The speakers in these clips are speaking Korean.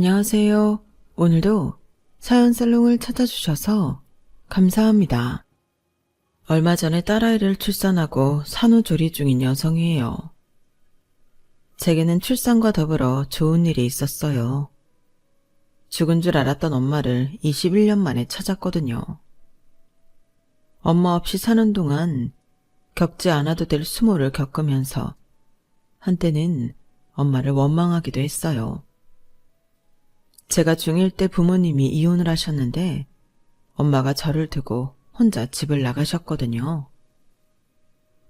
안녕하세요. 오늘도 사연살롱을 찾아주셔서 감사합니다. 얼마 전에 딸아이를 출산하고 산후조리 중인 여성이에요. 제게는 출산과 더불어 좋은 일이 있었어요. 죽은 줄 알았던 엄마를 21년 만에 찾았거든요. 엄마 없이 사는 동안 겪지 않아도 될 수모를 겪으면서 한때는 엄마를 원망하기도 했어요. 제가 중1 때 부모님이 이혼을 하셨는데 엄마가 저를 두고 혼자 집을 나가셨거든요.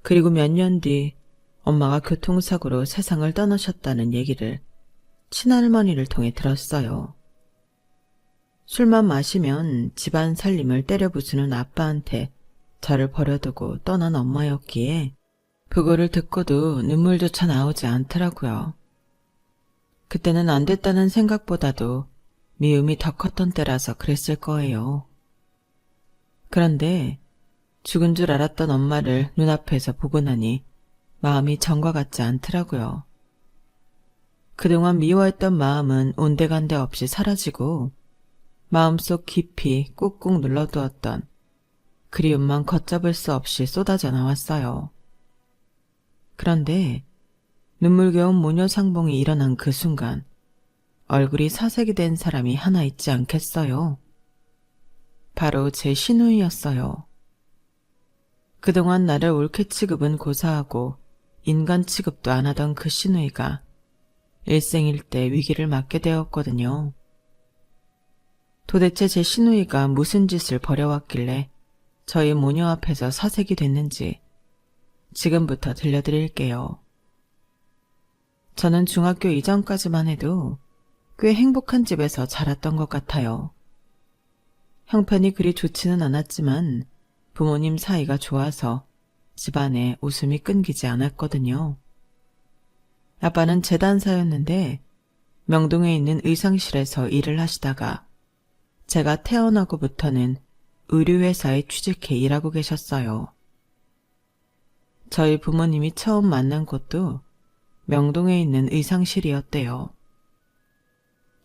그리고 몇 년 뒤 엄마가 교통사고로 세상을 떠나셨다는 얘기를 친할머니를 통해 들었어요. 술만 마시면 집안 살림을 때려 부수는 아빠한테 저를 버려두고 떠난 엄마였기에 그거를 듣고도 눈물조차 나오지 않더라고요. 그때는 안 됐다는 생각보다도 미움이 더 컸던 때라서 그랬을 거예요. 그런데 죽은 줄 알았던 엄마를 눈앞에서 보고 나니 마음이 전과 같지 않더라고요. 그동안 미워했던 마음은 온데간데 없이 사라지고 마음속 깊이 꾹꾹 눌러두었던 그리움만 걷잡을 수 없이 쏟아져 나왔어요. 그런데 눈물겨운 모녀상봉이 일어난 그 순간 얼굴이 사색이 된 사람이 하나 있지 않겠어요? 바로 제 시누이였어요. 그동안 나를 옳게 취급은 고사하고 인간 취급도 안 하던 그 시누이가 일생일대 위기를 맞게 되었거든요. 도대체 제 시누이가 무슨 짓을 벌여왔길래 저희 모녀 앞에서 사색이 됐는지 지금부터 들려드릴게요. 저는 중학교 이전까지만 해도 꽤 행복한 집에서 자랐던 것 같아요. 형편이 그리 좋지는 않았지만 부모님 사이가 좋아서 집안에 웃음이 끊기지 않았거든요. 아빠는 재단사였는데 명동에 있는 의상실에서 일을 하시다가 제가 태어나고부터는 의류회사에 취직해 일하고 계셨어요. 저희 부모님이 처음 만난 곳도 명동에 있는 의상실이었대요.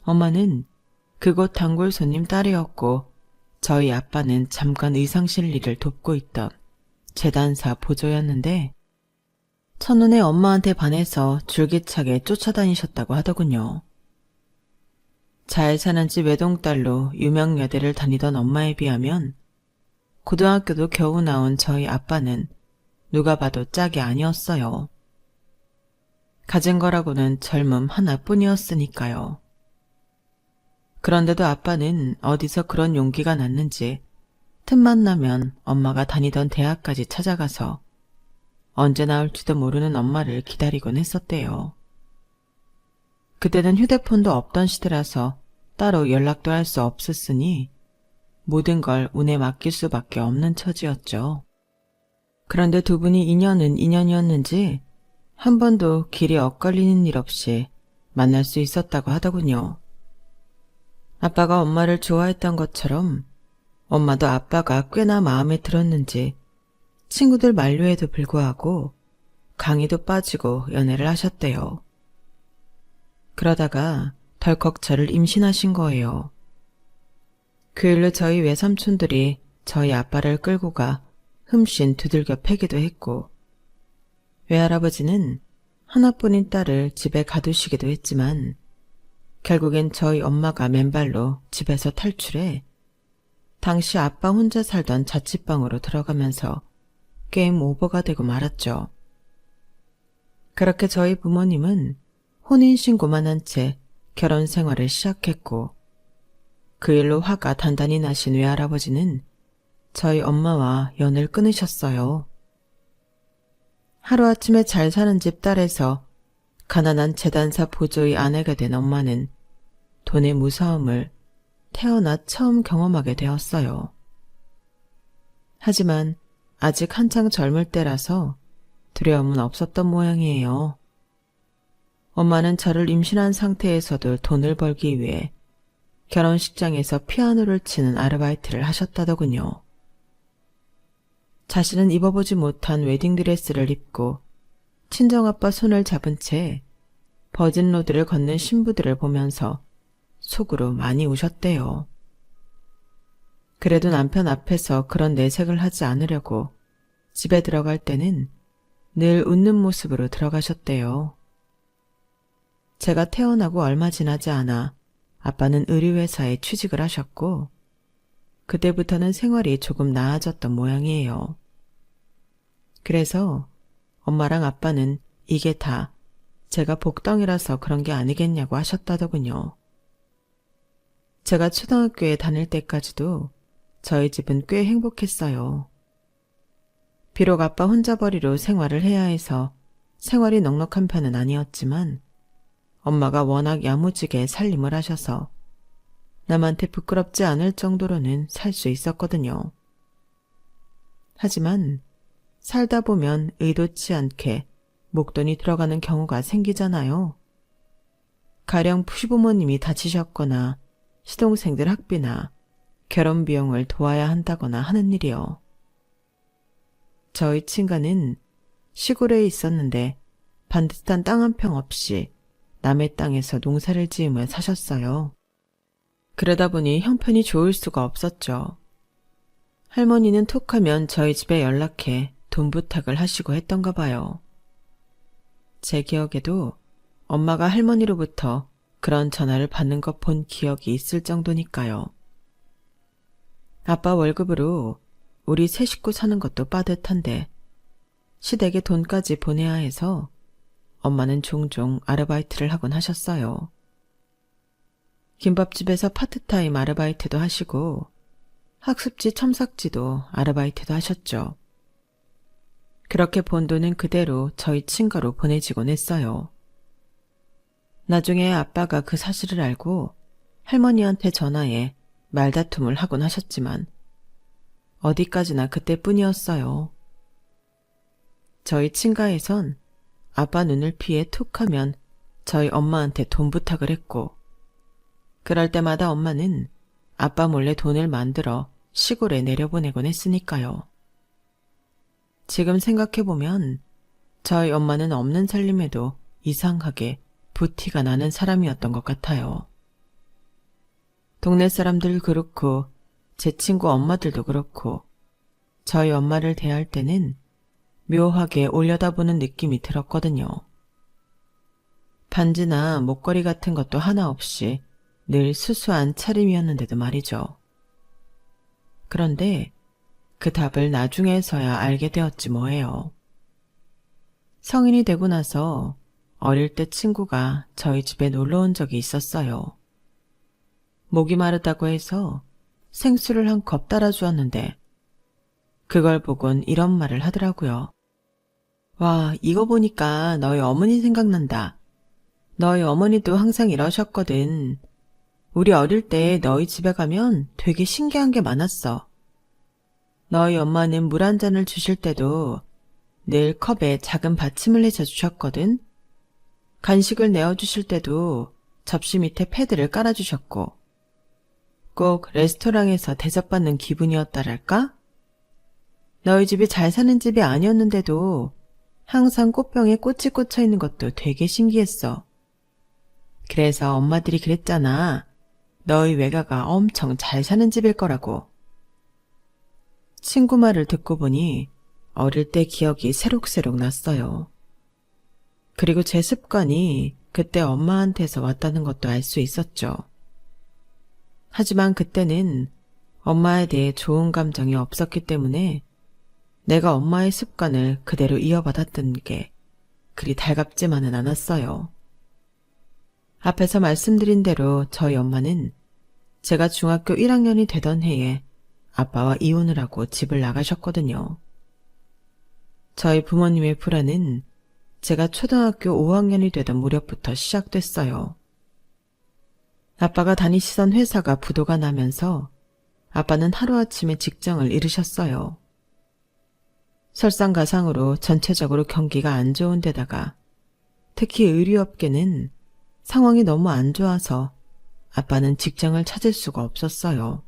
엄마는 그곳 단골 손님 딸이었고 저희 아빠는 잠깐 의상실 일을 돕고 있던 재단사 보조였는데 첫눈에 엄마한테 반해서 줄기차게 쫓아다니셨다고 하더군요. 잘 사는 집 외동딸로 유명여대를 다니던 엄마에 비하면 고등학교도 겨우 나온 저희 아빠는 누가 봐도 짝이 아니었어요. 가진 거라고는 젊음 하나뿐이었으니까요. 그런데도 아빠는 어디서 그런 용기가 났는지 틈만 나면 엄마가 다니던 대학까지 찾아가서 언제 나올지도 모르는 엄마를 기다리곤 했었대요. 그때는 휴대폰도 없던 시대라서 따로 연락도 할 수 없었으니 모든 걸 운에 맡길 수밖에 없는 처지였죠. 그런데 두 분이 인연은 인연이었는지 한 번도 길이 엇갈리는 일 없이 만날 수 있었다고 하더군요. 아빠가 엄마를 좋아했던 것처럼 엄마도 아빠가 꽤나 마음에 들었는지 친구들 만류에도 불구하고 강의도 빠지고 연애를 하셨대요. 그러다가 덜컥 저를 임신하신 거예요. 그 일로 저희 외삼촌들이 저희 아빠를 끌고 가 흠씬 두들겨 패기도 했고 외할아버지는 하나뿐인 딸을 집에 가두시기도 했지만 결국엔 저희 엄마가 맨발로 집에서 탈출해 당시 아빠 혼자 살던 자취방으로 들어가면서 게임 오버가 되고 말았죠. 그렇게 저희 부모님은 혼인신고만 한 채 결혼 생활을 시작했고 그 일로 화가 단단히 나신 외할아버지는 저희 엄마와 연을 끊으셨어요. 하루아침에 잘 사는 집 딸에서 가난한 재단사 보조의 아내가 된 엄마는 돈의 무서움을 태어나 처음 경험하게 되었어요. 하지만 아직 한창 젊을 때라서 두려움은 없었던 모양이에요. 엄마는 저를 임신한 상태에서도 돈을 벌기 위해 결혼식장에서 피아노를 치는 아르바이트를 하셨다더군요. 자신은 입어보지 못한 웨딩드레스를 입고 친정아빠 손을 잡은 채 버진로드를 걷는 신부들을 보면서 속으로 많이 우셨대요. 그래도 남편 앞에서 그런 내색을 하지 않으려고 집에 들어갈 때는 늘 웃는 모습으로 들어가셨대요. 제가 태어나고 얼마 지나지 않아 아빠는 의류회사에 취직을 하셨고 그때부터는 생활이 조금 나아졌던 모양이에요. 그래서 엄마랑 아빠는 이게 다 제가 복덩이라서 그런 게 아니겠냐고 하셨다더군요. 제가 초등학교에 다닐 때까지도 저희 집은 꽤 행복했어요. 비록 아빠 혼자벌이로 생활을 해야 해서 생활이 넉넉한 편은 아니었지만 엄마가 워낙 야무지게 살림을 하셔서 남한테 부끄럽지 않을 정도로는 살 수 있었거든요. 하지만 살다 보면 의도치 않게 목돈이 들어가는 경우가 생기잖아요. 가령 시부모님이 다치셨거나 시동생들 학비나 결혼 비용을 도와야 한다거나 하는 일이요. 저희 친가는 시골에 있었는데 반듯한 땅 한 평 없이 남의 땅에서 농사를 지으며 사셨어요. 그러다 보니 형편이 좋을 수가 없었죠. 할머니는 톡하면 저희 집에 연락해 돈 부탁을 하시고 했던가 봐요. 제 기억에도 엄마가 할머니로부터 그런 전화를 받는 것 본 기억이 있을 정도니까요. 아빠 월급으로 우리 세 식구 사는 것도 빠듯한데 시댁에 돈까지 보내야 해서 엄마는 종종 아르바이트를 하곤 하셨어요. 김밥집에서 파트타임 아르바이트도 하시고 학습지 첨삭지도 아르바이트도 하셨죠. 그렇게 번 돈은 그대로 저희 친가로 보내지곤 했어요. 나중에 아빠가 그 사실을 알고 할머니한테 전화해 말다툼을 하곤 하셨지만 어디까지나 그때뿐이었어요. 저희 친가에선 아빠 눈을 피해 툭하면 저희 엄마한테 돈 부탁을 했고 그럴 때마다 엄마는 아빠 몰래 돈을 만들어 시골에 내려보내곤 했으니까요. 지금 생각해보면 저희 엄마는 없는 살림에도 이상하게 부티가 나는 사람이었던 것 같아요. 동네 사람들 그렇고 제 친구 엄마들도 그렇고 저희 엄마를 대할 때는 묘하게 올려다보는 느낌이 들었거든요. 반지나 목걸이 같은 것도 하나 없이 늘 수수한 차림이었는데도 말이죠. 그런데 그 답을 나중에서야 알게 되었지 뭐예요. 성인이 되고 나서 어릴 때 친구가 저희 집에 놀러 온 적이 있었어요. 목이 마르다고 해서 생수를 한 컵 따라 주었는데 그걸 보곤 이런 말을 하더라고요. 와, 이거 보니까 너희 어머니 생각난다. 너희 어머니도 항상 이러셨거든. 우리 어릴 때 너희 집에 가면 되게 신기한 게 많았어. 너희 엄마는 물 한 잔을 주실 때도 늘 컵에 작은 받침을 해서 주셨거든. 간식을 내어주실 때도 접시 밑에 패드를 깔아주셨고 꼭 레스토랑에서 대접받는 기분이었다랄까? 너희 집이 잘 사는 집이 아니었는데도 항상 꽃병에 꽃이 꽂혀 있는 것도 되게 신기했어. 그래서 엄마들이 그랬잖아. 너희 외가가 엄청 잘 사는 집일 거라고. 친구 말을 듣고 보니 어릴 때 기억이 새록새록 났어요. 그리고 제 습관이 그때 엄마한테서 왔다는 것도 알 수 있었죠. 하지만 그때는 엄마에 대해 좋은 감정이 없었기 때문에 내가 엄마의 습관을 그대로 이어받았던 게 그리 달갑지만은 않았어요. 앞에서 말씀드린 대로 저희 엄마는 제가 중학교 1학년이 되던 해에 아빠와 이혼을 하고 집을 나가셨거든요. 저희 부모님의 불화는 제가 초등학교 5학년이 되던 무렵부터 시작됐어요. 아빠가 다니시던 회사가 부도가 나면서 아빠는 하루아침에 직장을 잃으셨어요. 설상가상으로 전체적으로 경기가 안 좋은 데다가 특히 의류업계는 상황이 너무 안 좋아서 아빠는 직장을 찾을 수가 없었어요.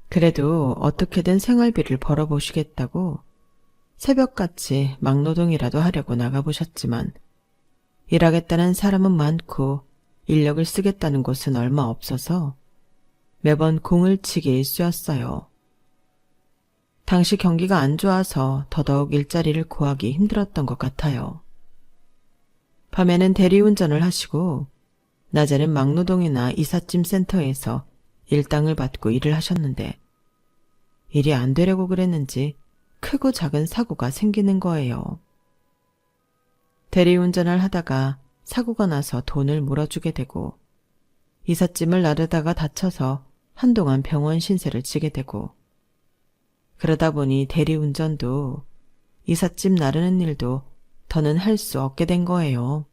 그래도 어떻게든 생활비를 벌어보시겠다고 새벽같이 막노동이라도 하려고 나가보셨지만 일하겠다는 사람은 많고 인력을 쓰겠다는 곳은 얼마 없어서 매번 공을 치기 일쑤였어요. 당시 경기가 안 좋아서 더더욱 일자리를 구하기 힘들었던 것 같아요. 밤에는 대리운전을 하시고 낮에는 막노동이나 이삿짐 센터에서 일당을 받고 일을 하셨는데 일이 안 되려고 그랬는지 크고 작은 사고가 생기는 거예요. 대리운전을 하다가 사고가 나서 돈을 물어주게 되고 이삿짐을 나르다가 다쳐서 한동안 병원 신세를 지게 되고 그러다 보니 대리운전도 이삿짐 나르는 일도 더는 할 수 없게 된 거예요.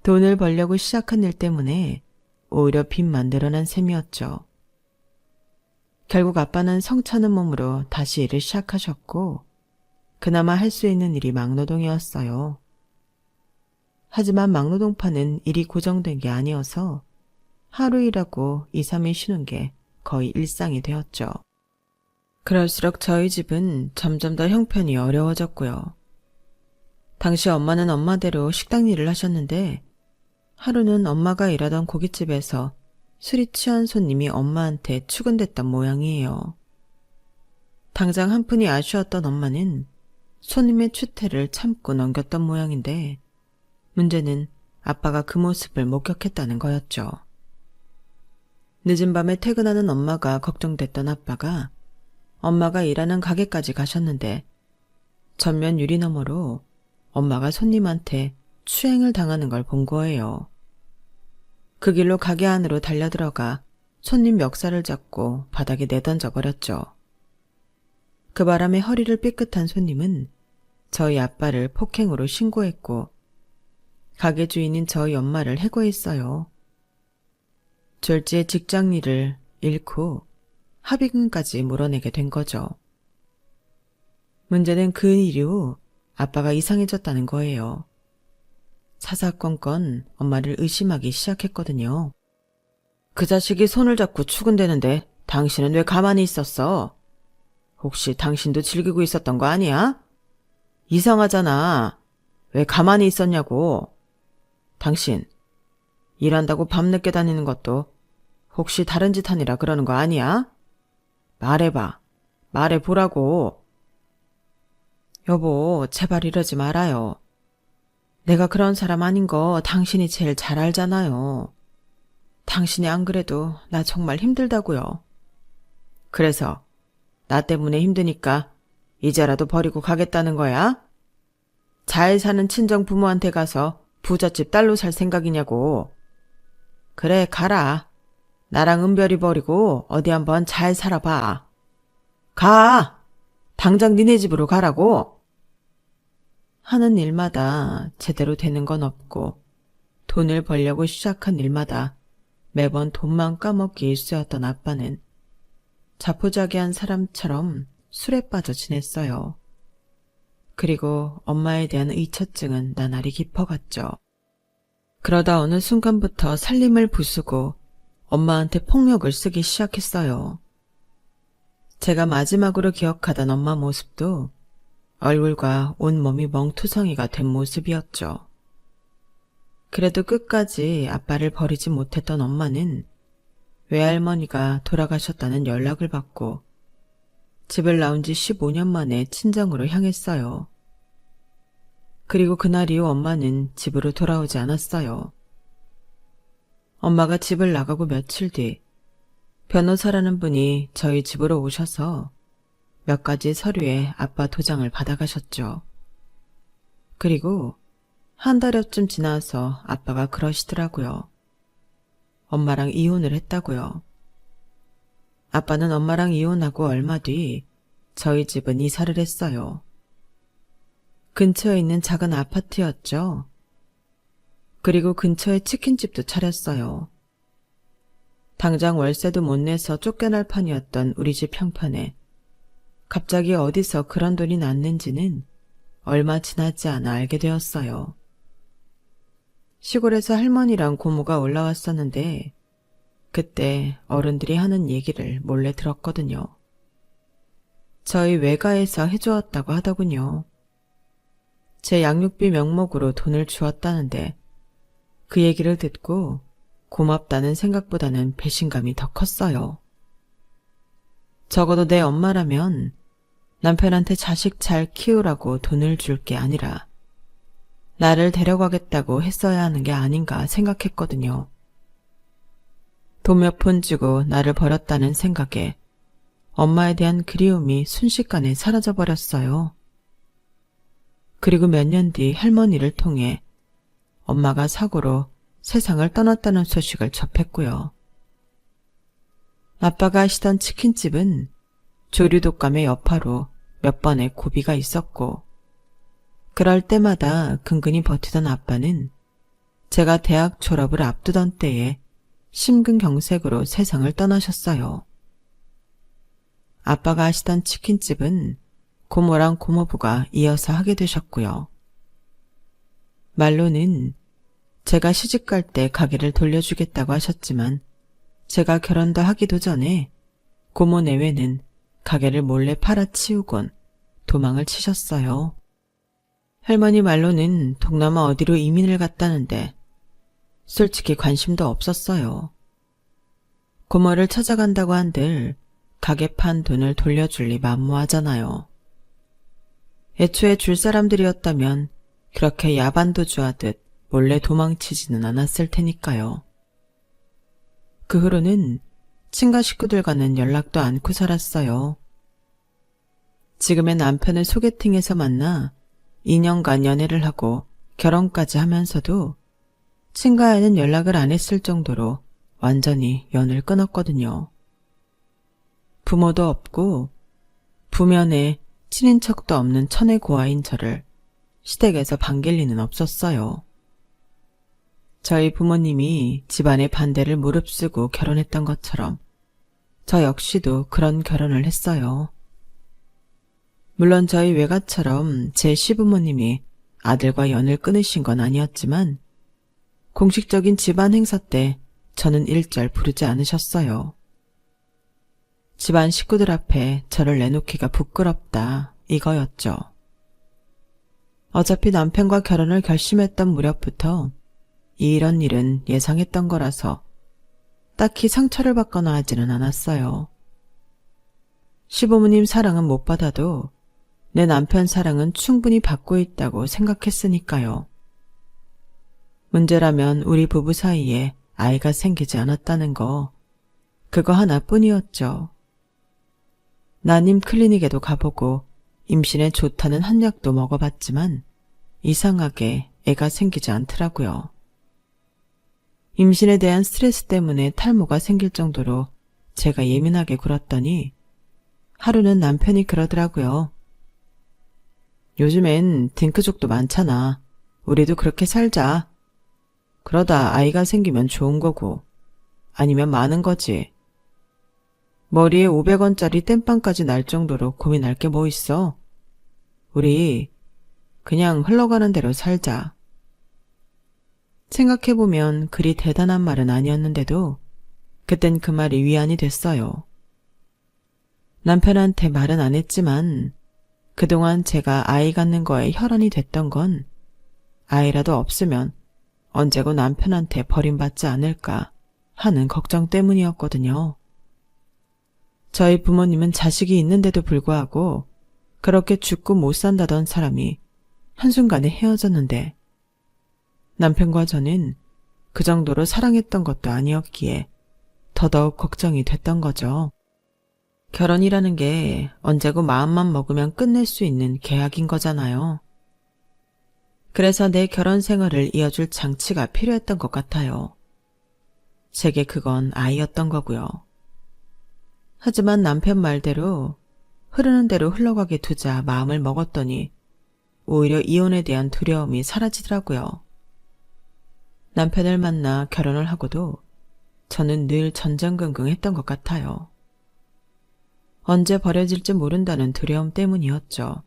돈을 벌려고 시작한 일 때문에 오히려 빚만 늘어난 셈이었죠. 결국 아빠는 성차는 몸으로 다시 일을 시작하셨고 그나마 할 수 있는 일이 막노동이었어요. 하지만 막노동파는 일이 고정된 게 아니어서 하루 일하고 2, 3일 쉬는 게 거의 일상이 되었죠. 그럴수록 저희 집은 점점 더 형편이 어려워졌고요. 당시 엄마는 엄마대로 식당 일을 하셨는데 하루는 엄마가 일하던 고깃집에서 술이 취한 손님이 엄마한테 추근댔던 모양이에요. 당장 한 푼이 아쉬웠던 엄마는 손님의 추태를 참고 넘겼던 모양인데 문제는 아빠가 그 모습을 목격했다는 거였죠. 늦은 밤에 퇴근하는 엄마가 걱정됐던 아빠가 엄마가 일하는 가게까지 가셨는데 전면 유리 너머로 엄마가 손님한테 추행을 당하는 걸 본 거예요. 그 길로 가게 안으로 달려들어가 손님 멱살을 잡고 바닥에 내던져 버렸죠. 그 바람에 허리를 삐끗한 손님은 저희 아빠를 폭행으로 신고했고 가게 주인인 저희 엄마를 해고했어요. 졸지에 직장 일을 잃고 합의금까지 물어내게 된 거죠. 문제는 그 이후 아빠가 이상해졌다는 거예요. 사사건건 엄마를 의심하기 시작했거든요. 그 자식이 손을 잡고 추근대는데 당신은 왜 가만히 있었어? 혹시 당신도 즐기고 있었던 거 아니야? 이상하잖아. 왜 가만히 있었냐고. 당신, 일한다고 밤늦게 다니는 것도 혹시 다른 짓 하느라 그러는 거 아니야? 말해봐. 말해보라고. 여보, 제발 이러지 말아요. 내가 그런 사람 아닌 거 당신이 제일 잘 알잖아요. 당신이 안 그래도 나 정말 힘들다고요. 그래서 나 때문에 힘드니까 이제라도 버리고 가겠다는 거야? 잘 사는 친정 부모한테 가서 부잣집 딸로 살 생각이냐고. 그래, 가라. 나랑 은별이 버리고 어디 한번 잘 살아봐. 가! 당장 니네 집으로 가라고. 하는 일마다 제대로 되는 건 없고 돈을 벌려고 시작한 일마다 매번 돈만 까먹기 일쑤였던 아빠는 자포자기한 사람처럼 술에 빠져 지냈어요. 그리고 엄마에 대한 의처증은 나날이 깊어갔죠. 그러다 어느 순간부터 살림을 부수고 엄마한테 폭력을 쓰기 시작했어요. 제가 마지막으로 기억하던 엄마 모습도 얼굴과 온몸이 멍투성이가 된 모습이었죠. 그래도 끝까지 아빠를 버리지 못했던 엄마는 외할머니가 돌아가셨다는 연락을 받고 집을 나온 지 15년 만에 친정으로 향했어요. 그리고 그날 이후 엄마는 집으로 돌아오지 않았어요. 엄마가 집을 나가고 며칠 뒤 변호사라는 분이 저희 집으로 오셔서 몇 가지 서류에 아빠 도장을 받아가셨죠. 그리고 한 달여쯤 지나서 아빠가 그러시더라고요. 엄마랑 이혼을 했다고요. 아빠는 엄마랑 이혼하고 얼마 뒤 저희 집은 이사를 했어요. 근처에 있는 작은 아파트였죠. 그리고 근처에 치킨집도 차렸어요. 당장 월세도 못 내서 쫓겨날 판이었던 우리 집 평판에 갑자기 어디서 그런 돈이 났는지는 얼마 지나지 않아 알게 되었어요. 시골에서 할머니랑 고모가 올라왔었는데 그때 어른들이 하는 얘기를 몰래 들었거든요. 저희 외가에서 해주었다고 하더군요. 제 양육비 명목으로 돈을 주었다는데 그 얘기를 듣고 고맙다는 생각보다는 배신감이 더 컸어요. 적어도 내 엄마라면 남편한테 자식 잘 키우라고 돈을 줄 게 아니라 나를 데려가겠다고 했어야 하는 게 아닌가 생각했거든요. 돈 몇 푼 주고 나를 버렸다는 생각에 엄마에 대한 그리움이 순식간에 사라져버렸어요. 그리고 몇 년 뒤 할머니를 통해 엄마가 사고로 세상을 떠났다는 소식을 접했고요. 아빠가 하시던 치킨집은 조류독감의 여파로 몇 번의 고비가 있었고, 그럴 때마다 근근히 버티던 아빠는 제가 대학 졸업을 앞두던 때에 심근경색으로 세상을 떠나셨어요. 아빠가 하시던 치킨집은 고모랑 고모부가 이어서 하게 되셨고요. 말로는 제가 시집갈 때 가게를 돌려주겠다고 하셨지만 제가 결혼도 하기도 전에 고모 내외는 가게를 몰래 팔아치우곤 도망을 치셨어요. 할머니 말로는 동남아 어디로 이민을 갔다는데 솔직히 관심도 없었어요. 고모를 찾아간다고 한들 가게 판 돈을 돌려줄 리 만무하잖아요. 애초에 줄 사람들이었다면 그렇게 야반도주하듯 몰래 도망치지는 않았을 테니까요. 그 후로는 친가 식구들과는 연락도 않고 살았어요. 지금의 남편을 소개팅에서 만나 2년간 연애를 하고 결혼까지 하면서도 친가에는 연락을 안 했을 정도로 완전히 연을 끊었거든요. 부모도 없고 부면에 친인척도 없는 천의 고아인 저를 시댁에서 반길 리는 없었어요. 저희 부모님이 집안의 반대를 무릅쓰고 결혼했던 것처럼 저 역시도 그런 결혼을 했어요. 물론 저희 외가처럼 제 시부모님이 아들과 연을 끊으신 건 아니었지만 공식적인 집안 행사 때 저는 일절 부르지 않으셨어요. 집안 식구들 앞에 저를 내놓기가 부끄럽다 이거였죠. 어차피 남편과 결혼을 결심했던 무렵부터 이런 일은 예상했던 거라서 딱히 상처를 받거나 하지는 않았어요. 시부모님 사랑은 못 받아도 내 남편 사랑은 충분히 받고 있다고 생각했으니까요. 문제라면 우리 부부 사이에 아이가 생기지 않았다는 거, 그거 하나뿐이었죠. 난임 클리닉에도 가보고 임신에 좋다는 한약도 먹어봤지만 이상하게 애가 생기지 않더라고요. 임신에 대한 스트레스 때문에 탈모가 생길 정도로 제가 예민하게 굴었더니 하루는 남편이 그러더라고요. 요즘엔 딩크족도 많잖아. 우리도 그렇게 살자. 그러다 아이가 생기면 좋은 거고 아니면 많은 거지. 머리에 500원짜리 땜빵까지 날 정도로 고민할 게 뭐 있어. 우리 그냥 흘러가는 대로 살자. 생각해보면 그리 대단한 말은 아니었는데도 그땐 그 말이 위안이 됐어요. 남편한테 말은 안 했지만 그동안 제가 아이 갖는 거에 혈안이 됐던 건 아이라도 없으면 언제고 남편한테 버림받지 않을까 하는 걱정 때문이었거든요. 저희 부모님은 자식이 있는데도 불구하고 그렇게 죽고 못 산다던 사람이 한순간에 헤어졌는데 남편과 저는 그 정도로 사랑했던 것도 아니었기에 더더욱 걱정이 됐던 거죠. 결혼이라는 게 언제고 마음만 먹으면 끝낼 수 있는 계약인 거잖아요. 그래서 내 결혼 생활을 이어줄 장치가 필요했던 것 같아요. 제게 그건 아이였던 거고요. 하지만 남편 말대로 흐르는 대로 흘러가게 두자 마음을 먹었더니 오히려 이혼에 대한 두려움이 사라지더라고요. 남편을 만나 결혼을 하고도 저는 늘 전전긍긍했던 것 같아요. 언제 버려질지 모른다는 두려움 때문이었죠.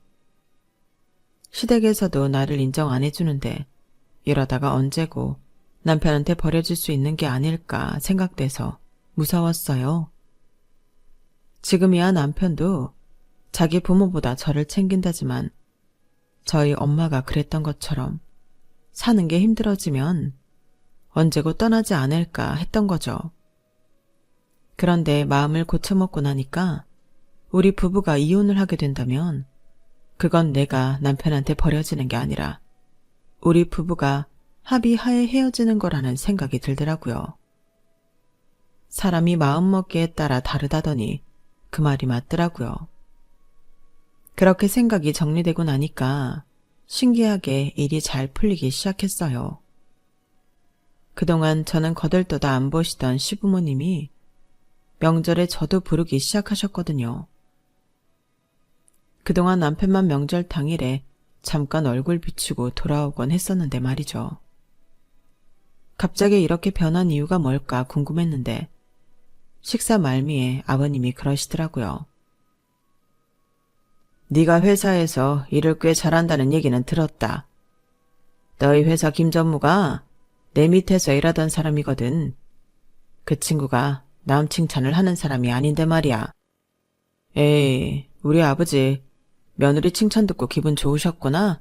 시댁에서도 나를 인정 안 해주는데 이러다가 언제고 남편한테 버려질 수 있는 게 아닐까 생각돼서 무서웠어요. 지금이야 남편도 자기 부모보다 저를 챙긴다지만 저희 엄마가 그랬던 것처럼 사는 게 힘들어지면 언제고 떠나지 않을까 했던 거죠. 그런데 마음을 고쳐먹고 나니까 우리 부부가 이혼을 하게 된다면 그건 내가 남편한테 버려지는 게 아니라 우리 부부가 합의하에 헤어지는 거라는 생각이 들더라고요. 사람이 마음먹기에 따라 다르다더니 그 말이 맞더라고요. 그렇게 생각이 정리되고 나니까 신기하게 일이 잘 풀리기 시작했어요. 그동안 저는 거들떠도 안 보시던 시부모님이 명절에 저도 부르기 시작하셨거든요. 그동안 남편만 명절 당일에 잠깐 얼굴 비추고 돌아오곤 했었는데 말이죠. 갑자기 이렇게 변한 이유가 뭘까 궁금했는데 식사 말미에 아버님이 그러시더라고요. 네가 회사에서 일을 꽤 잘한다는 얘기는 들었다. 너희 회사 김 전무가 내 밑에서 일하던 사람이거든. 그 친구가 남 칭찬을 하는 사람이 아닌데 말이야. 에이, 우리 아버지 며느리 칭찬 듣고 기분 좋으셨구나?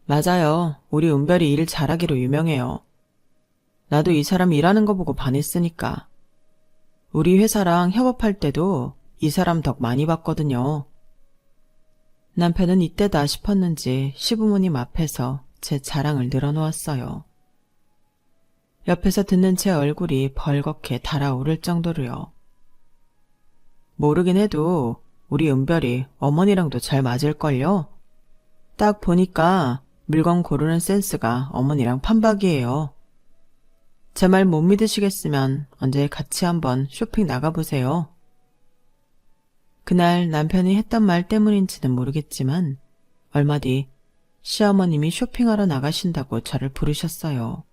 맞아요. 우리 은별이 일 잘하기로 유명해요. 나도 이 사람 일하는 거 보고 반했으니까. 우리 회사랑 협업할 때도 이 사람 덕 많이 봤거든요. 남편은 이때다 싶었는지 시부모님 앞에서 제 자랑을 늘어놓았어요. 옆에서 듣는 제 얼굴이 벌겋게 달아오를 정도로요. 모르긴 해도 우리 은별이 어머니랑도 잘 맞을걸요? 딱 보니까 물건 고르는 센스가 어머니랑 판박이에요. 제 말 못 믿으시겠으면 언제 같이 한번 쇼핑 나가보세요. 그날 남편이 했던 말 때문인지는 모르겠지만 얼마 뒤 시어머님이 쇼핑하러 나가신다고 저를 부르셨어요.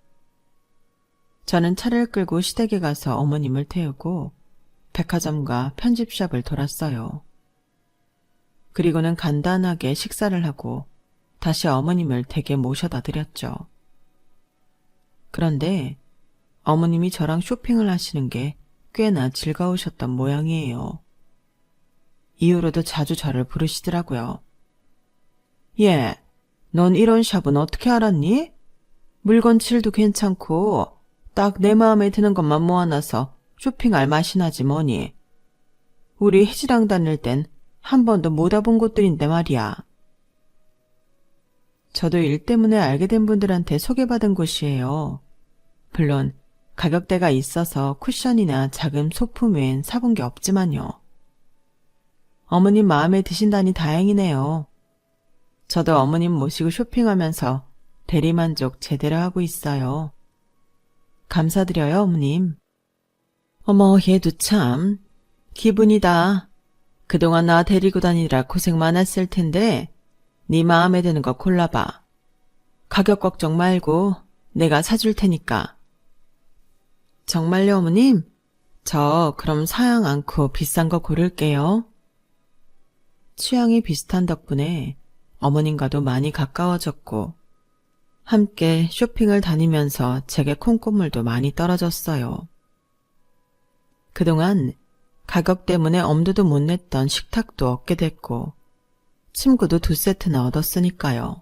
저는 차를 끌고 시댁에 가서 어머님을 태우고 백화점과 편집샵을 돌았어요. 그리고는 간단하게 식사를 하고 다시 어머님을 댁에 모셔다 드렸죠. 그런데 어머님이 저랑 쇼핑을 하시는 게 꽤나 즐거우셨던 모양이에요. 이후로도 자주 저를 부르시더라고요. 예, 넌 이런 샵은 어떻게 알았니? 물건 질도 괜찮고 딱 내 마음에 드는 것만 모아놔서 쇼핑할 맛이 나지 뭐니. 우리 해지랑 다닐 땐 한 번도 못 와본 곳들인데 말이야. 저도 일 때문에 알게 된 분들한테 소개받은 곳이에요. 물론 가격대가 있어서 쿠션이나 작은 소품 외엔 사본 게 없지만요. 어머님 마음에 드신다니 다행이네요. 저도 어머님 모시고 쇼핑하면서 대리만족 제대로 하고 있어요. 감사드려요, 어머님. 어머, 얘도 참. 기분이다. 그동안 나 데리고 다니느라 고생 많았을 텐데 네 마음에 드는 거 골라봐. 가격 걱정 말고 내가 사줄 테니까. 정말요, 어머님? 저 그럼 사양 않고 비싼 거 고를게요. 취향이 비슷한 덕분에 어머님과도 많이 가까워졌고 함께 쇼핑을 다니면서 제게 콩고물도 많이 떨어졌어요. 그동안 가격 때문에 엄두도 못 냈던 식탁도 얻게 됐고 침구도 2세트나 얻었으니까요.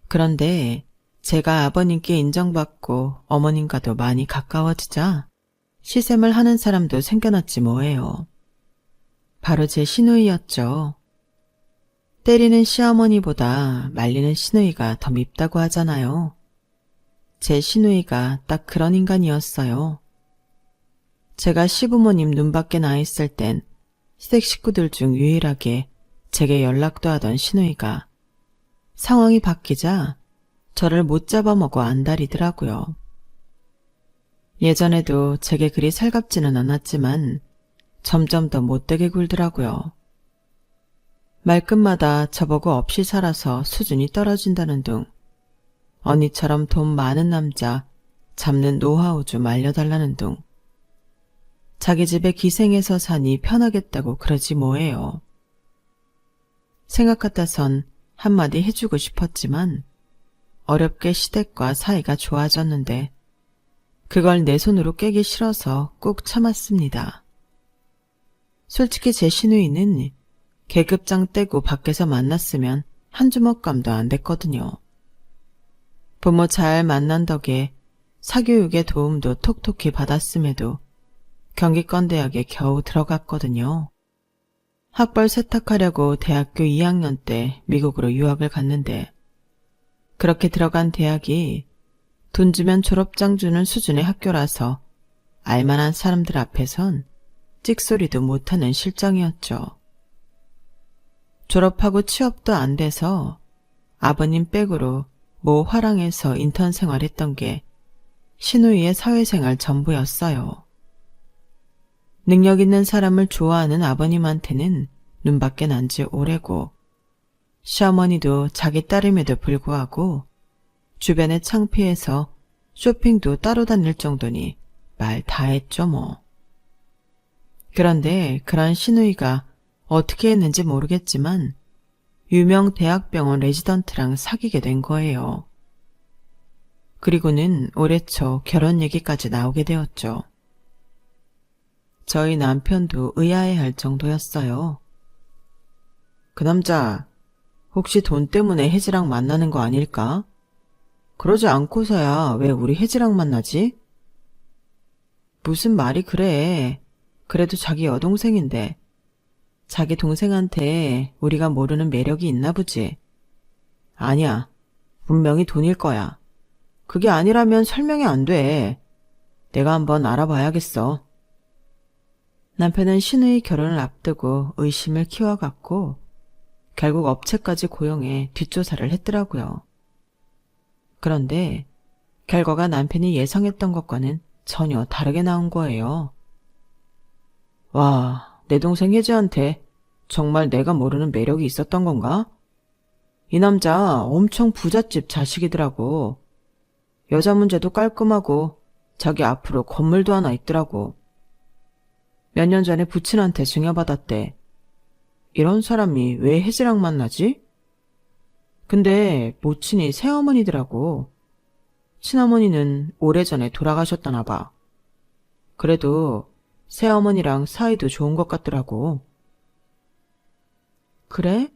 그런데 제가 아버님께 인정받고 어머님과도 많이 가까워지자 시샘을 하는 사람도 생겨났지 뭐예요. 바로 제 시누이였죠. 때리는 시어머니보다 말리는 시누이가 더 밉다고 하잖아요. 제 시누이가 딱 그런 인간이었어요. 제가 시부모님 눈밖에 나 있을 땐 시댁 식구들 중 유일하게 제게 연락도 하던 시누이가 상황이 바뀌자 저를 못 잡아먹어 안달이더라고요. 예전에도 제게 그리 살갑지는 않았지만 점점 더 못되게 굴더라고요. 말끝마다 저보고 없이 살아서 수준이 떨어진다는 둥, 언니처럼 돈 많은 남자 잡는 노하우 좀 알려달라는 둥, 자기 집에 기생해서 사니 편하겠다고 그러지 뭐예요. 생각 같아선 한마디 해주고 싶었지만 어렵게 시댁과 사이가 좋아졌는데 그걸 내 손으로 깨기 싫어서 꾹 참았습니다. 솔직히 제 시누이는 계급장 떼고 밖에서 만났으면 한 주먹감도 안 됐거든요. 부모 잘 만난 덕에 사교육의 도움도 톡톡히 받았음에도 경기권대학에 겨우 들어갔거든요. 학벌 세탁하려고 대학교 2학년 때 미국으로 유학을 갔는데 그렇게 들어간 대학이 돈 주면 졸업장 주는 수준의 학교라서 알만한 사람들 앞에선 찍소리도 못하는 실정이었죠. 졸업하고 취업도 안 돼서 아버님 백으로 모 화랑에서 인턴 생활했던 게 시누이의 사회생활 전부였어요. 능력 있는 사람을 좋아하는 아버님한테는 눈밖에 난 지 오래고 시어머니도 자기 딸임에도 불구하고 주변에 창피해서 쇼핑도 따로 다닐 정도니 말 다 했죠 뭐. 그런데 그런 시누이가 어떻게 했는지 모르겠지만 유명 대학병원 레지던트랑 사귀게 된 거예요. 그리고는 올해 초 결혼 얘기까지 나오게 되었죠. 저희 남편도 의아해할 정도였어요. 그 남자 혹시 돈 때문에 혜지랑 만나는 거 아닐까? 그러지 않고서야 왜 우리 혜지랑 만나지? 무슨 말이 그래. 그래도 자기 여동생인데 자기 동생한테 우리가 모르는 매력이 있나 보지. 아니야. 분명히 돈일 거야. 그게 아니라면 설명이 안 돼. 내가 한번 알아봐야겠어. 남편은 시누이 결혼을 앞두고 의심을 키워갔고 결국 업체까지 고용해 뒷조사를 했더라고요. 그런데 결과가 남편이 예상했던 것과는 전혀 다르게 나온 거예요. 와, 내 동생 혜지한테 정말 내가 모르는 매력이 있었던 건가? 이 남자 엄청 부잣집 자식이더라고. 여자 문제도 깔끔하고 자기 앞으로 건물도 하나 있더라고. 몇 년 전에 부친한테 증여받았대. 이런 사람이 왜 혜지랑 만나지? 근데 모친이 새어머니더라고. 친어머니는 오래전에 돌아가셨다나 봐. 그래도 새어머니랑 사이도 좋은 것 같더라고. 그래?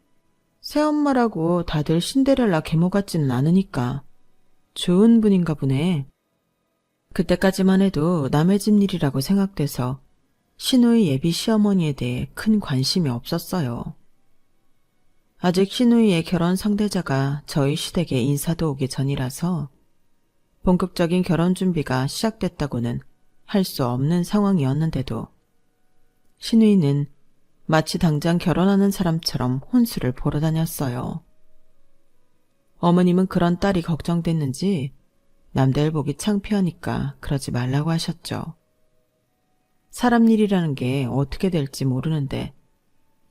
새엄마라고 다들 신데렐라 계모 같지는 않으니까 좋은 분인가 보네. 그때까지만 해도 남의 집 일이라고 생각돼서 시누이 예비 시어머니에 대해 큰 관심이 없었어요. 아직 시누이의 결혼 상대자가 저희 시댁에 인사도 오기 전이라서 본격적인 결혼 준비가 시작됐다고는 할 수 없는 상황이었는데도 시누이는 마치 당장 결혼하는 사람처럼 혼수를 보러 다녔어요. 어머님은 그런 딸이 걱정됐는지 남들 보기 창피하니까 그러지 말라고 하셨죠. 사람 일이라는 게 어떻게 될지 모르는데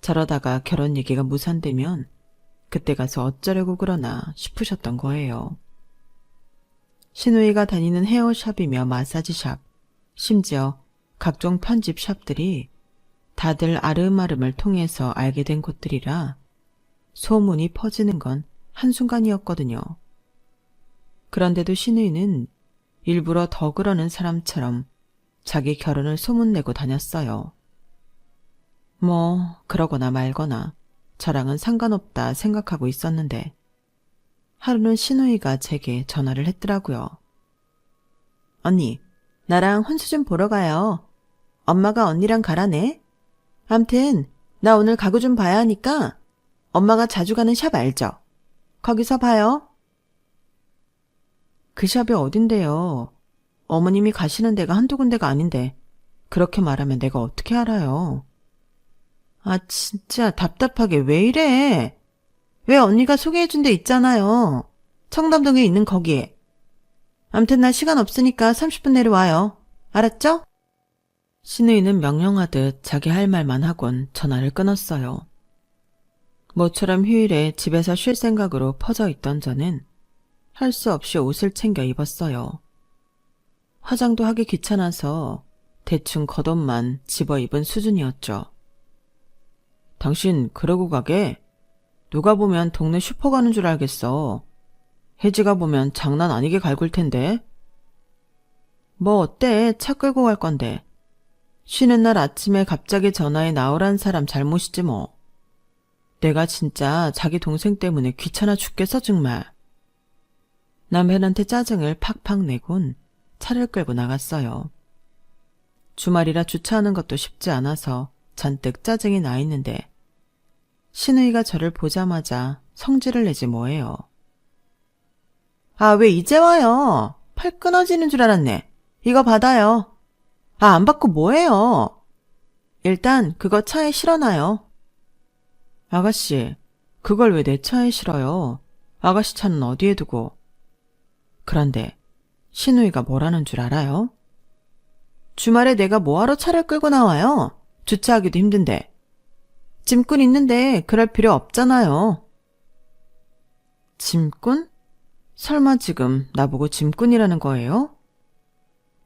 저러다가 결혼 얘기가 무산되면 그때 가서 어쩌려고 그러나 싶으셨던 거예요. 시누이가 다니는 헤어샵이며 마사지샵, 심지어 각종 편집샵들이 다들 아름아름을 통해서 알게 된 곳들이라 소문이 퍼지는 건 한순간이었거든요. 그런데도 시누이는 일부러 더 그러는 사람처럼 자기 결혼을 소문내고 다녔어요. 뭐 그러거나 말거나 저랑은 상관없다 생각하고 있었는데 하루는 시누이가 제게 전화를 했더라고요. 언니, 나랑 혼수 좀 보러 가요. 엄마가 언니랑 가라네. 암튼 나 오늘 가구 좀 봐야 하니까 엄마가 자주 가는 샵 알죠? 거기서 봐요. 그 샵이 어딘데요? 어머님이 가시는 데가 한두 군데가 아닌데 그렇게 말하면 내가 어떻게 알아요? 아 진짜 답답하게 왜 이래? 왜 언니가 소개해준 데 있잖아요. 청담동에 있는 거기에. 암튼 나 시간 없으니까 30분 내로 와요. 알았죠? 시누이는 명령하듯 자기 할 말만 하곤 전화를 끊었어요. 모처럼 휴일에 집에서 쉴 생각으로 퍼져 있던 저는 할 수 없이 옷을 챙겨 입었어요. 화장도 하기 귀찮아서 대충 겉옷만 집어 입은 수준이었죠. 당신 그러고 가게? 누가 보면 동네 슈퍼 가는 줄 알겠어. 혜지가 보면 장난 아니게 갈굴 텐데. 뭐 어때? 차 끌고 갈 건데. 쉬는 날 아침에 갑자기 전화해 나오란 사람 잘못이지 뭐. 내가 진짜 자기 동생 때문에 귀찮아 죽겠어 정말. 남편한테 짜증을 팍팍 내곤 차를 끌고 나갔어요. 주말이라 주차하는 것도 쉽지 않아서 잔뜩 짜증이 나 있는데 신우이가 저를 보자마자 성질을 내지 뭐예요. 아, 왜 이제 와요? 팔 끊어지는 줄 알았네. 이거 받아요. 아, 안 받고 뭐해요? 일단 그거 차에 실어놔요. 아가씨, 그걸 왜 내 차에 실어요? 아가씨 차는 어디에 두고? 그런데 신우이가 뭐라는 줄 알아요? 주말에 내가 뭐하러 차를 끌고 나와요? 주차하기도 힘든데. 짐꾼 있는데 그럴 필요 없잖아요. 짐꾼? 설마 지금 나보고 짐꾼이라는 거예요?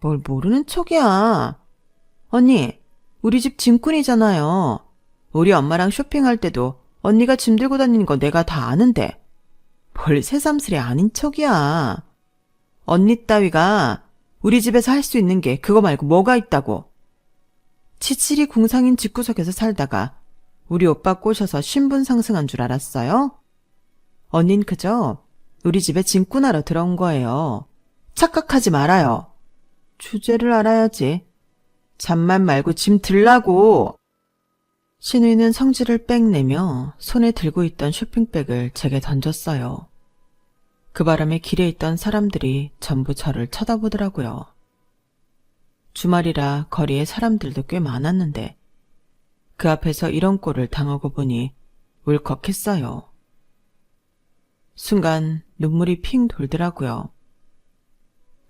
뭘 모르는 척이야. 언니, 우리 집 짐꾼이잖아요. 우리 엄마랑 쇼핑할 때도 언니가 짐 들고 다니는 거 내가 다 아는데. 뭘 새삼스레 아닌 척이야. 언니 따위가 우리 집에서 할 수 있는 게 그거 말고 뭐가 있다고. 치칠이 궁상인 집구석에서 살다가 우리 오빠 꼬셔서 신분 상승한 줄 알았어요? 언닌 그저 우리 집에 짐꾼하러 들어온 거예요. 착각하지 말아요. 주제를 알아야지. 잠만 말고 짐 들라고. 신우이는 성질을 빽 내며 손에 들고 있던 쇼핑백을 제게 던졌어요. 그 바람에 길에 있던 사람들이 전부 저를 쳐다보더라고요. 주말이라 거리에 사람들도 꽤 많았는데 그 앞에서 이런 꼴을 당하고 보니 울컥했어요. 순간 눈물이 핑 돌더라고요.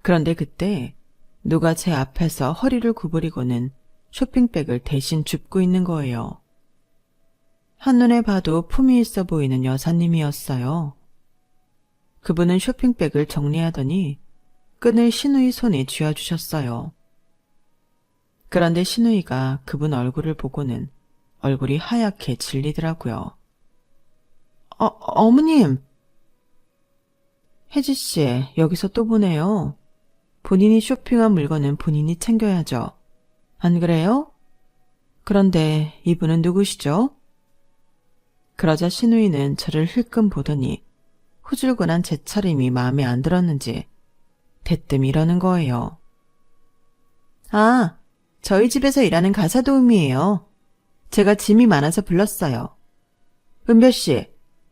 그런데 그때 누가 제 앞에서 허리를 구부리고는 쇼핑백을 대신 줍고 있는 거예요. 한눈에 봐도 품위 있어 보이는 여사님이었어요. 그분은 쇼핑백을 정리하더니 끈을 신우이 손에 쥐어주셨어요. 그런데 신우이가 그분 얼굴을 보고는 얼굴이 하얗게 질리더라고요. 어머님! 혜지씨, 여기서 또 보네요. 본인이 쇼핑한 물건은 본인이 챙겨야죠. 안 그래요? 그런데 이분은 누구시죠? 그러자 신우이는 저를 힐끔 보더니 후줄근한 제 차림이 마음에 안 들었는지 대뜸 이러는 거예요. 아, 저희 집에서 일하는 가사도우미예요. 제가 짐이 많아서 불렀어요. 은별씨,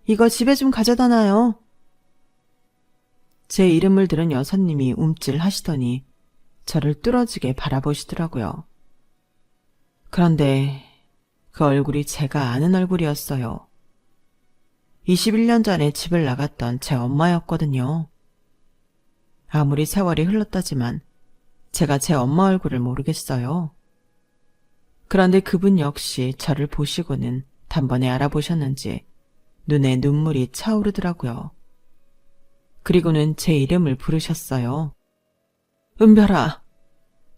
이거 집에 좀 가져다 놔요. 제 이름을 들은 여사님이 움찔하시더니 저를 뚫어지게 바라보시더라고요. 그런데 그 얼굴이 제가 아는 얼굴이었어요. 21년 전에 집을 나갔던 제 엄마였거든요. 아무리 세월이 흘렀다지만 제가 제 엄마 얼굴을 모르겠어요. 그런데 그분 역시 저를 보시고는 단번에 알아보셨는지 눈에 눈물이 차오르더라고요. 그리고는 제 이름을 부르셨어요. 은별아,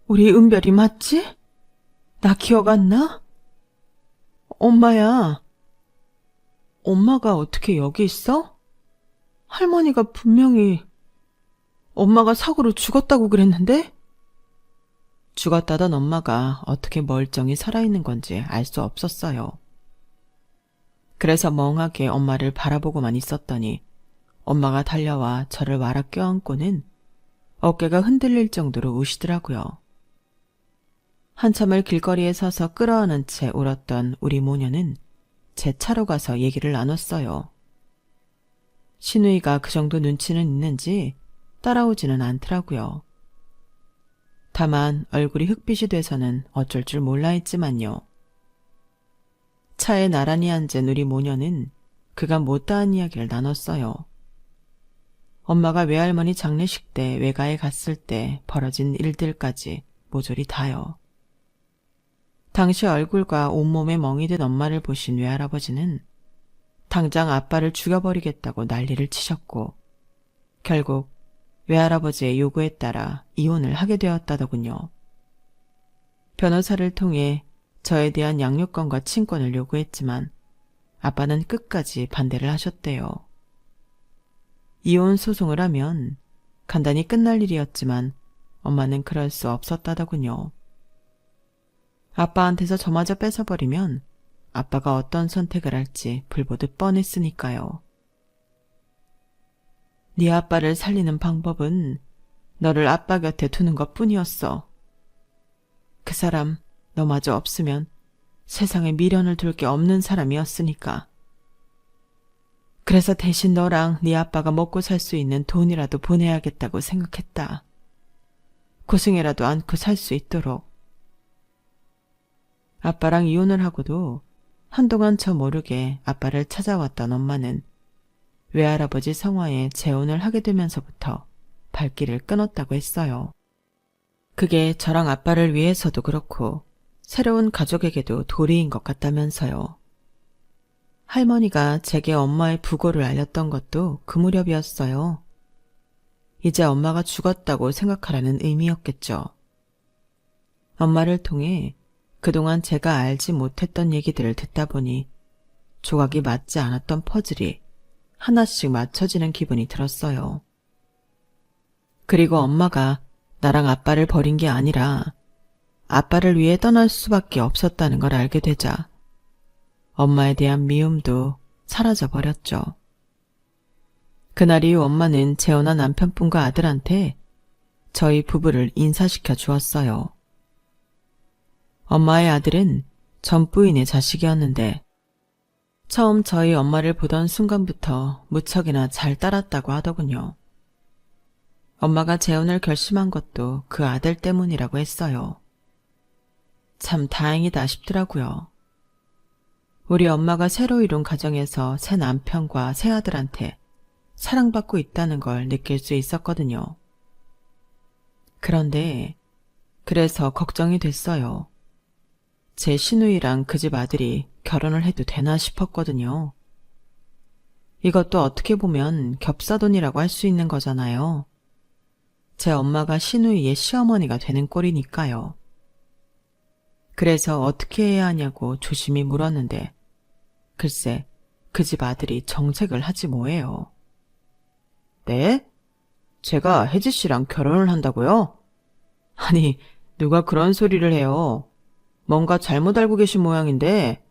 우리 은별이 맞지? 나 기억 안 나? 엄마야. 엄마가 어떻게 여기 있어? 할머니가 분명히 엄마가 사고로 죽었다고 그랬는데? 죽었다던 엄마가 어떻게 멀쩡히 살아있는 건지 알 수 없었어요. 그래서 멍하게 엄마를 바라보고만 있었더니 엄마가 달려와 저를 와락 껴안고는 어깨가 흔들릴 정도로 우시더라고요. 한참을 길거리에 서서 끌어안은 채 울었던 우리 모녀는 제 차로 가서 얘기를 나눴어요. 신우이가 그 정도 눈치는 있는지 따라오지는 않더라고요. 다만 얼굴이 흑빛이 돼서는 어쩔 줄 몰라 했지만요. 차에 나란히 앉은 우리 모녀는 그간 못다한 이야기를 나눴어요. 엄마가 외할머니 장례식 때 외가에 갔을 때 벌어진 일들까지 모조리 다요. 당시 얼굴과 온몸에 멍이 든 엄마를 보신 외할아버지는 당장 아빠를 죽여버리겠다고 난리를 치셨고 결국 외할아버지의 요구에 따라 이혼을 하게 되었다더군요. 변호사를 통해 저에 대한 양육권과 친권을 요구했지만 아빠는 끝까지 반대를 하셨대요. 이혼 소송을 하면 간단히 끝날 일이었지만 엄마는 그럴 수 없었다더군요. 아빠한테서 저마저 뺏어버리면 아빠가 어떤 선택을 할지 불보듯 뻔했으니까요. 네 아빠를 살리는 방법은 너를 아빠 곁에 두는 것뿐이었어. 그 사람 너마저 없으면 세상에 미련을 둘 게 없는 사람이었으니까. 그래서 대신 너랑 네 아빠가 먹고 살 수 있는 돈이라도 보내야겠다고 생각했다. 고생이라도 않고 살 수 있도록. 아빠랑 이혼을 하고도 한동안 저 모르게 아빠를 찾아왔던 엄마는 외할아버지 성화에 재혼을 하게 되면서부터 발길을 끊었다고 했어요. 그게 저랑 아빠를 위해서도 그렇고 새로운 가족에게도 도리인 것 같다면서요. 할머니가 제게 엄마의 부고를 알렸던 것도 그 무렵이었어요. 이제 엄마가 죽었다고 생각하라는 의미였겠죠. 엄마를 통해 그동안 제가 알지 못했던 얘기들을 듣다 보니 조각이 맞지 않았던 퍼즐이 하나씩 맞춰지는 기분이 들었어요. 그리고 엄마가 나랑 아빠를 버린 게 아니라 아빠를 위해 떠날 수밖에 없었다는 걸 알게 되자 엄마에 대한 미움도 사라져 버렸죠. 그날 이후 엄마는 재혼한 남편분과 아들한테 저희 부부를 인사시켜 주었어요. 엄마의 아들은 전 부인의 자식이었는데 처음 저희 엄마를 보던 순간부터 무척이나 잘 따랐다고 하더군요. 엄마가 재혼을 결심한 것도 그 아들 때문이라고 했어요. 참 다행이다 싶더라고요. 우리 엄마가 새로 이룬 가정에서 새 남편과 새 아들한테 사랑받고 있다는 걸 느낄 수 있었거든요. 그런데 그래서 걱정이 됐어요. 제 시누이랑 그 집 아들이 결혼을 해도 되나 싶었거든요. 이것도 어떻게 보면 겹사돈이라고 할 수 있는 거잖아요. 제 엄마가 시누이의 시어머니가 되는 꼴이니까요. 그래서 어떻게 해야 하냐고 조심히 물었는데 글쎄 그 집 아들이 정색을 하지 뭐예요. 네? 제가 혜지 씨랑 결혼을 한다고요? 아니 누가 그런 소리를 해요. 뭔가 잘못 알고 계신 모양인데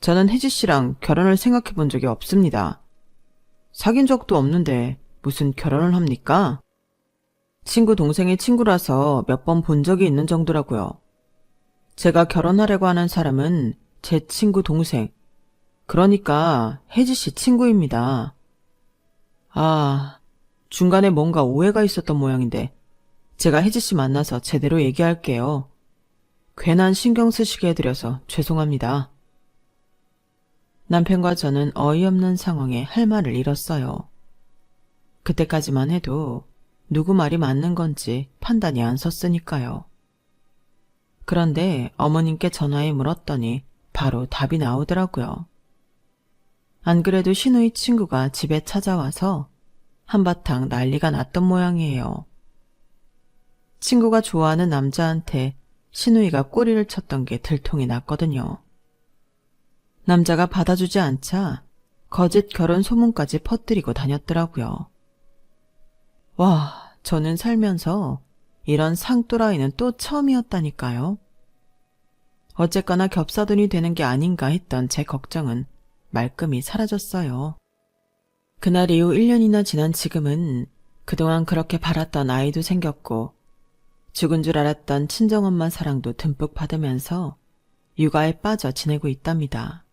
저는 혜지 씨랑 결혼을 생각해 본 적이 없습니다. 사귄 적도 없는데 무슨 결혼을 합니까? 친구 동생의 친구라서 몇 번 본 적이 있는 정도라고요. 제가 결혼하려고 하는 사람은 제 친구 동생, 그러니까 혜지 씨 친구입니다. 아, 중간에 뭔가 오해가 있었던 모양인데 제가 혜지 씨 만나서 제대로 얘기할게요. 괜한 신경 쓰시게 해드려서 죄송합니다. 남편과 저는 어이없는 상황에 할 말을 잃었어요. 그때까지만 해도 누구 말이 맞는 건지 판단이 안 섰으니까요. 그런데 어머님께 전화해 물었더니 바로 답이 나오더라고요. 안 그래도 시누이 친구가 집에 찾아와서 한바탕 난리가 났던 모양이에요. 친구가 좋아하는 남자한테 시누이가 꼬리를 쳤던 게 들통이 났거든요. 남자가 받아주지 않자 거짓 결혼 소문까지 퍼뜨리고 다녔더라고요. 와, 저는 살면서 이런 상또라이는 또 처음이었다니까요. 어쨌거나 겹사돈이 되는 게 아닌가 했던 제 걱정은 말끔히 사라졌어요. 그날 이후 1년이나 지난 지금은 그동안 그렇게 바랐던 아이도 생겼고 죽은 줄 알았던 친정엄마 사랑도 듬뿍 받으면서 육아에 빠져 지내고 있답니다.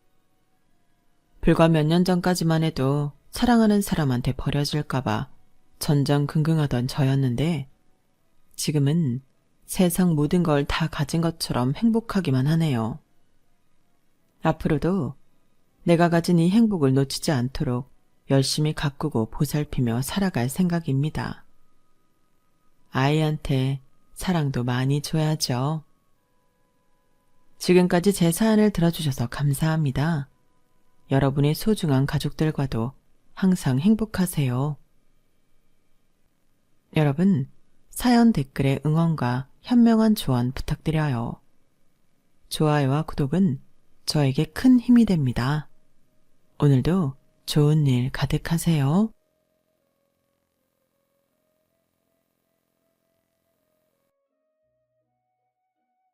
불과 몇 년 전까지만 해도 사랑하는 사람한테 버려질까봐 전전긍긍하던 저였는데 지금은 세상 모든 걸 다 가진 것처럼 행복하기만 하네요. 앞으로도 내가 가진 이 행복을 놓치지 않도록 열심히 가꾸고 보살피며 살아갈 생각입니다. 아이한테 사랑도 많이 줘야죠. 지금까지 제 사연을 들어주셔서 감사합니다. 여러분의 소중한 가족들과도 항상 행복하세요. 여러분, 사연 댓글에 응원과 현명한 조언 부탁드려요. 좋아요와 구독은 저에게 큰 힘이 됩니다. 오늘도 좋은 일 가득하세요.